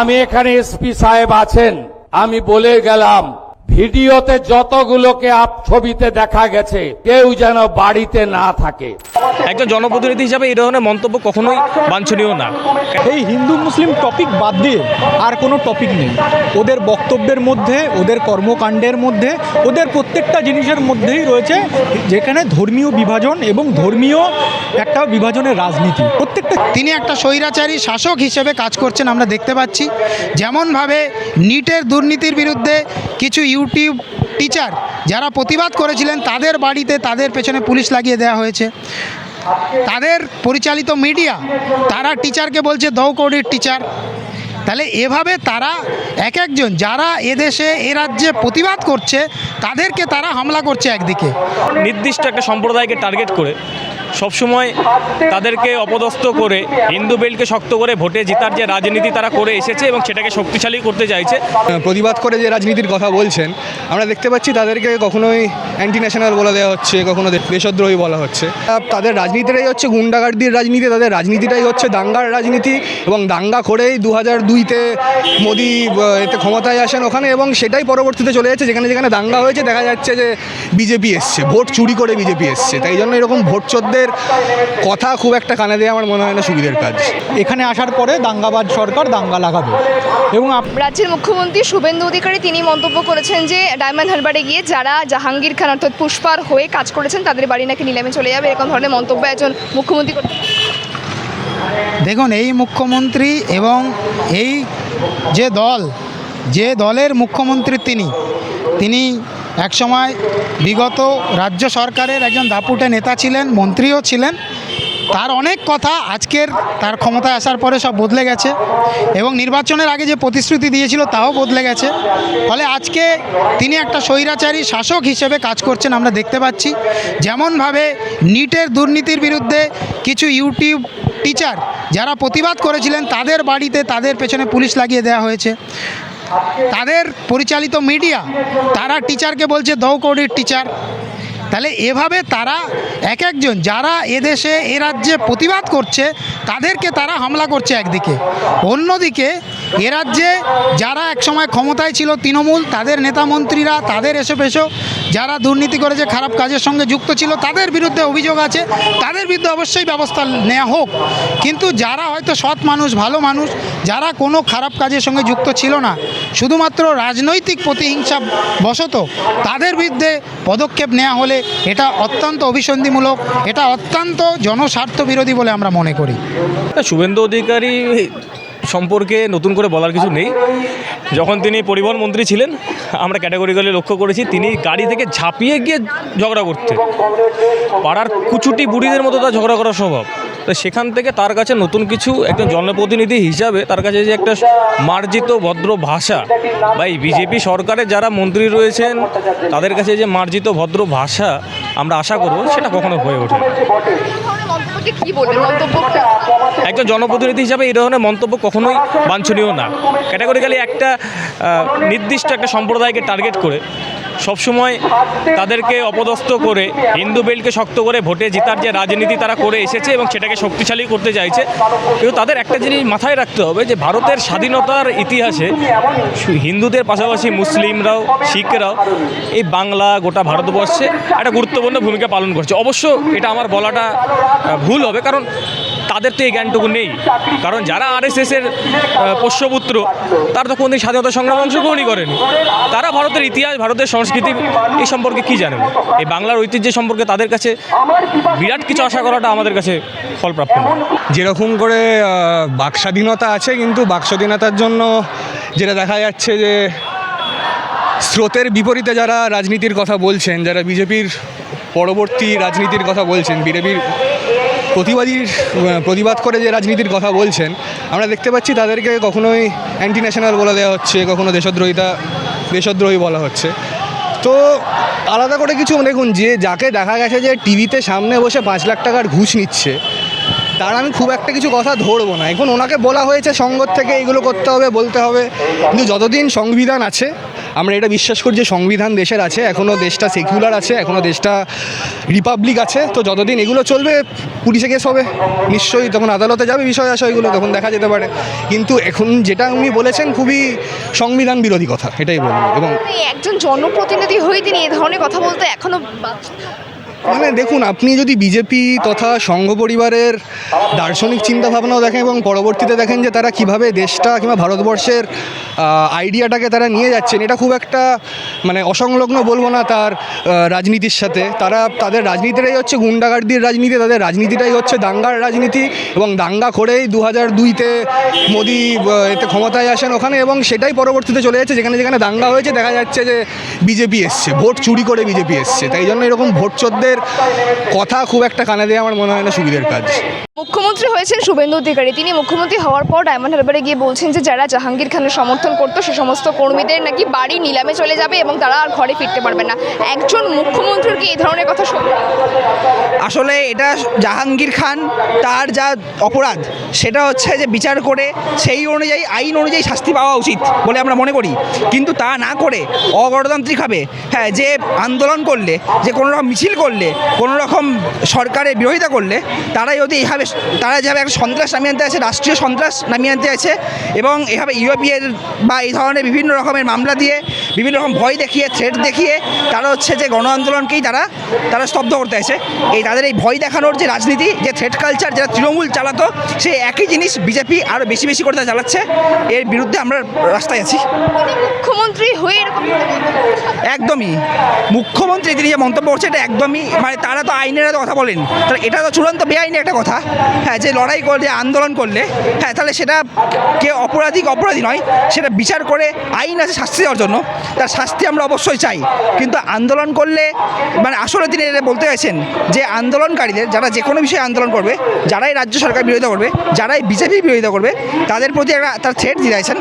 আমি এখানে এসপি সাহেব আছেন, আমি বলে গেলাম ভিডিওতে যতগুলোকে ছবিতে দেখা গেছে কেউ যেন বাড়িতে না থাকে। একজন জনপ্রতিনিধি হিসাবে এই ধরনের মন্তব্য কখনোই বাঞ্ছনীয় না। এই হিন্দু মুসলিম টপিক বাদ দিয়ে আর কোনো টপিক নেই ওদের বক্তব্যের মধ্যে, ওদের কর্মকাণ্ডের মধ্যে, ওদের প্রত্যেকটা জিনিসের মধ্যেই রয়েছে যেখানে ধর্মীয় বিভাজন এবং ধর্মীয় একটা বিভাজনের রাজনীতি। প্রত্যেকটা তিনি একটা স্বৈরাচারী শাসক হিসেবে কাজ করছেন আমরা দেখতে পাচ্ছি। যেমনভাবে নিটের দুর্নীতির বিরুদ্ধে কিছু ইউটিউব টিচার যারা প্রতিবাদ করেছিলেন তাদের বাড়িতে তাদের পেছনে পুলিশ লাগিয়ে দেওয়া হয়েছে। তাদের পরিচালিত মিডিয়া তারা টিচারকে বলছে দৌকৌড়ির টিচার। তাহলে এভাবে তারা এক একজন যারা এদেশে এ রাজ্যে প্রতিবাদ করছে তাদেরকে তারা হামলা করছে একদিকে। নির্দিষ্ট একটা সম্প্রদায়কে টার্গেট করে সবসময় তাদেরকে অপদস্থ করে হিন্দু বেল্টকে শক্ত করে ভোটে জেতার যে রাজনীতি তারা করে এসেছে এবং সেটাকে শক্তিশালী করতে চাইছে। প্রতিবাদ করে যে রাজনীতির কথা বলছেন আমরা দেখতে পাচ্ছি তাদেরকে কখনোই অ্যান্টি ন্যাশনাল বলে দেওয়া হচ্ছে, কখনো দেশদ্রোহী বলা হচ্ছে। তাদের রাজনীতিটাই হচ্ছে গুন্ডাগার্দির রাজনীতি, তাদের রাজনীতিটাই হচ্ছে দাঙ্গার রাজনীতি এবং দাঙ্গা করেই 2002-তে মোদি এতে ক্ষমতায় আসেন ওখানে এবং সেটাই পরবর্তীতে চলে যাচ্ছে। যেখানে যেখানে দাঙ্গা হয়েছে দেখা যাচ্ছে যে বিজেপি এসছে, ভোট চুরি করে বিজেপি এসছে। তাই জন্য এরকম ভোট চোরদের কথা খুব একটা কানে দেওয়া আমার মনে হয় না সুবিধের কাজ। এখানে আসার পরে দাঙ্গাবাজ সরকার দাঙ্গা লাগাবে। এবং রাজ্যের মুখ্যমন্ত্রী শুভেন্দু অধিকারী তিনি মন্তব্য করেছেন যে ডায়মন্ড হারবারে গিয়ে যারা জাহাঙ্গীর খান অর্থাৎ পুষ্পার হয়ে কাজ করেছেন তাদের বাড়ি নাকি নিলামে চলে যাবে, এরকম ধরনের মন্তব্য একজন মুখ্যমন্ত্রী করতে। দেখুন, এই মুখ্যমন্ত্রী এবং এই যে দলের মুখ্যমন্ত্রী তিনি একসময় বিগত রাজ্য সরকারের একজন দাপুটে নেতা ছিলেন, মন্ত্রীও ছিলেন। তার অনেক কথা আজকের তার ক্ষমতায় আসার পরে সব বদলে গেছে এবং নির্বাচনের আগে যে প্রতিশ্রুতি দিয়েছিল তাও বদলে গেছে। ফলে আজকে তিনি একটা স্বৈরাচারী শাসক হিসেবে কাজ করছেন আমরা দেখতে পাচ্ছি। যেমনভাবে নিটের দুর্নীতির বিরুদ্ধে কিছু ইউটিউব টিচার যারা প্রতিবাদ করেছিলেন তাদের বাড়িতে তাদের পেছনে পুলিশ লাগিয়ে দেওয়া হয়েছে। তাদের পরিচালিত মিডিয়া তারা টিচারকে বলছে দৌকৌড়ির টিচার। তাহলে এভাবে তারা এক একজন যারা এদেশে এ রাজ্যে প্রতিবাদ করছে তাদেরকে তারা হামলা করছে একদিকে। অন্যদিকে এ রাজ্যে যারা একসময় ক্ষমতায় ছিল তৃণমূল, তাদের নেতা মন্ত্রীরা তাদের এসো যারা দুর্নীতি করেছে, খারাপ কাজের সঙ্গে যুক্ত ছিল, তাদের বিরুদ্ধে অভিযোগ আছে, তাদের বিরুদ্ধে অবশ্যই ব্যবস্থা নেওয়া হোক। কিন্তু যারা হয়তো সৎ মানুষ, ভালো মানুষ, যারা কোনো খারাপ কাজের সঙ্গে যুক্ত ছিল না, শুধুমাত্র রাজনৈতিক প্রতিহিংসা বশত তাদের বিরুদ্ধে পদক্ষেপ নেওয়া হলে এটা অত্যন্ত অভিসন্ধিমূলক, এটা অত্যন্ত জনস্বার্থ বিরোধী বলে আমরা মনে করি। শুভেন্দু অধিকারী সম্পর্কে নতুন করে বলার কিছু নেই। যখন তিনি পরিবহন মন্ত্রী ছিলেন আমরা ক্যাটাগরিক্যালি লক্ষ্য করেছি তিনি গাড়ি থেকে ঝাঁপিয়ে গিয়ে ঝগড়া করতেন। পাড়ার কুচুটি বুড়িদের মতো তার ঝগড়া করার স্বভাব। তো সেখান থেকে তার কাছে নতুন কিছু একজন জনপ্রতিনিধি হিসাবে তার কাছে যে একটা মার্জিত ভদ্র ভাষা বা এই বিজেপি সরকারের যারা মন্ত্রী রয়েছেন তাদের কাছে যে মার্জিত ভদ্র ভাষা আমরা আশা করব সেটা কখনো হয়ে ওঠে। একজন জনপ্রতিনিধি হিসাবে এই ধরনের মন্তব্য কখনোই বাঞ্ছনীয় না। ক্যাটাগরিক্যালি একটা নির্দিষ্ট একটা সম্প্রদায়কে টার্গেট করে সবসময় তাদেরকে অপদস্থ করে হিন্দু বেল্টকে শক্ত করে ভোটে জেতার যে রাজনীতি তারা করে এসেছে এবং সেটাকে শক্তিশালী করতে চাইছে। কিন্তু তাদের একটা জিনিস মাথায় রাখতে হবে যে ভারতের স্বাধীনতার ইতিহাসে হিন্দুদের পাশাপাশি মুসলিমরাও, শিখরাও এই বাংলা গোটা ভারতবর্ষে একটা গুরুত্বপূর্ণ ভূমিকা পালন করছে। অবশ্য এটা আমার বলাটা ভুল হবে, কারণ তাদের তো এই জ্ঞানটুকু নেই। কারণ যারা আরএসএসের পোষ্যপুত্র তারা তো কোনোদিন স্বাধীনতা সংগ্রামে অংশগ্রহণই করেনি। তারা ভারতের ইতিহাস, ভারতের সংস্কৃতি এই সম্পর্কে কী জানেন? এই বাংলার ঐতিহ্য সম্পর্কে তাদের কাছে বিরাট কিছু আশা করাটা আমাদের কাছে ফলপ্রাপ্ত নয়। যেরকম করে বাক স্বাধীনতা আছে, কিন্তু বাক স্বাধীনতার জন্য যেটা দেখা যাচ্ছে যে স্রোতের বিপরীতে যারা রাজনীতির কথা বলছেন, যারা বিজেপির পরবর্তী রাজনীতির কথা বলছেন, বিজেপির প্রতিবাদ করে যে রাজনীতির কথা বলছেন আমরা দেখতে পাচ্ছি তাদেরকে কখনোই অ্যান্টি ন্যাশনাল বলে দেওয়া হচ্ছে, কখনো দেশদ্রোহী বলা হচ্ছে। তো আলাদা করে কিছু দেখুন, যাকে দেখা গেছে যে টিভিতে সামনে বসে 5 লাখ টাকার ঘুষ নিচ্ছে তার আমি খুব একটা কিছু কথা ধরবো না। এখন ওনাকে বলা হয়েছে সংঘ থেকে এইগুলো করতে হবে, বলতে হবে, কিন্তু যতদিন সংবিধান আছে আমরা এটা বিশ্বাস করি যে সংবিধান দেশের আছে, এখনও দেশটা সেকুলার আছে, এখনও দেশটা রিপাবলিক আছে। তো যতদিন এগুলো চলবে পুলিশে কেস হবে, নিশ্চয়ই তখন আদালতে যাবে বিষয় আসে, ওইগুলো তখন দেখা যেতে পারে। কিন্তু এখন যেটা উনি বলেছেন খুবই সংবিধান বিরোধী কথা, এটাই বলবো। এবং একজন জনপ্রতিনিধি হয়ে তিনি এই ধরনের কথা বলতে এখনো বাধ্য। মানে দেখুন, আপনি যদি বিজেপি তথা সংঘ পরিবারের দার্শনিক চিন্তাভাবনাও দেখেন এবং পরবর্তীতে দেখেন যে তারা কিভাবে দেশটা কিংবা ভারতবর্ষের আইডিয়াটাকে তারা নিয়ে যাচ্ছেন, এটা খুব একটা মানে অসংলগ্ন বলবো না তার রাজনীতির সাথে। তাদের রাজনীতিটাই হচ্ছে গুন্ডাগার্দির রাজনীতি, তাদের রাজনীতিটাই হচ্ছে দাঙ্গার রাজনীতি, এবং দাঙ্গা করেই 2002-তে মোদি এতে ক্ষমতায় আসেন ওখানে, এবং সেটাই পরবর্তীতে চলে যাচ্ছে। যেখানে যেখানে দাঙ্গা হয়েছে দেখা যাচ্ছে যে বিজেপি এসছে, ভোট চুরি করে বিজেপি এসছে। তাই জন্য এরকম ভোট চোরদের কথা খুব একটা কানে দেওয়া আমার মনে হয় না সুবিধের কাজ। মুখ্যমন্ত্রী হয়েছেন শুভেন্দু অধিকারী, তিনি মুখ্যমন্ত্রী হওয়ার পর ডায়মন্ড হারবারে গিয়ে বলছেন যে যারা জাহাঙ্গীর খানের সমর্থন করতো সে সমস্ত কর্মীদের নাকি বাড়ি নিলামে চলে যাবে এবং তারা আর ঘরে ফিরতে পারবে না। একজন মুখ্যমন্ত্রীর কি এই ধরনের কথা শুনবে? আসলে এটা জাহাঙ্গীর খান তার যা অপরাধ সেটা হচ্ছে যে বিচার করে সেই অনুযায়ী আইন অনুযায়ী শাস্তি পাওয়া উচিত বলে আমরা মনে করি, কিন্তু তা না করে অগণতান্ত্রিকভাবে হ্যাঁ যে আন্দোলন করলে, যে কোনো রকম মিছিল করলে, কোনো রকম সরকারের বিরোধিতা করলে তারা যেভাবে একটা সন্ত্রাস নামিয়ে আনতে আছে, রাষ্ট্রীয় সন্ত্রাস নামিয়ে আনতে আছে, এবং এভাবে ইউএপিএর বা এই ধরনের বিভিন্ন রকমের মামলা দিয়ে বিভিন্ন রকম ভয় দেখিয়ে থ্রেট দেখিয়ে তারা হচ্ছে যে গণ আন্দোলনকেই তারা স্তব্ধ করতে আছে। তাদের এই ভয় দেখানোর যে রাজনীতি, যে থ্রেট কালচার যেটা তৃণমূল চালাতো, সেই একই জিনিস বিজেপি আরও বেশি বেশি করে চালাচ্ছে। এর বিরুদ্ধে আমরা রাস্তায় আছি। মুখ্যমন্ত্রী হয়ে এরকম একদমই মুখ্যমন্ত্রী তিনি যে মন্তব্য করছে এটা একদমই মানে তারা তো আইনের কথা বলেন, তাহলে এটা তো চূড়ান্ত বেআইনি একটা কথা। হ্যাঁ, যে লড়াই করলে আন্দোলন করলে হ্যাঁ তাহলে সেটা কে অপরাধী নয়, সেটা বিচার করে আইন আছে শাস্তি দেওয়ার জন্য, তার শাস্তি আমরা অবশ্যই চাই। কিন্তু আন্দোলন করলে মানে আসলে তিনি এটা বলতে গেছেন যে আন্দোলনকারীদের, যারা যে কোনো বিষয়ে আন্দোলন করবে, যারাই রাজ্য সরকার বিরোধিতা করবে, যারাই বিজেপি বিরোধিতা করবে, তাদের প্রতি একটা তার থ্রেট দিয়ে দিয়েছেন।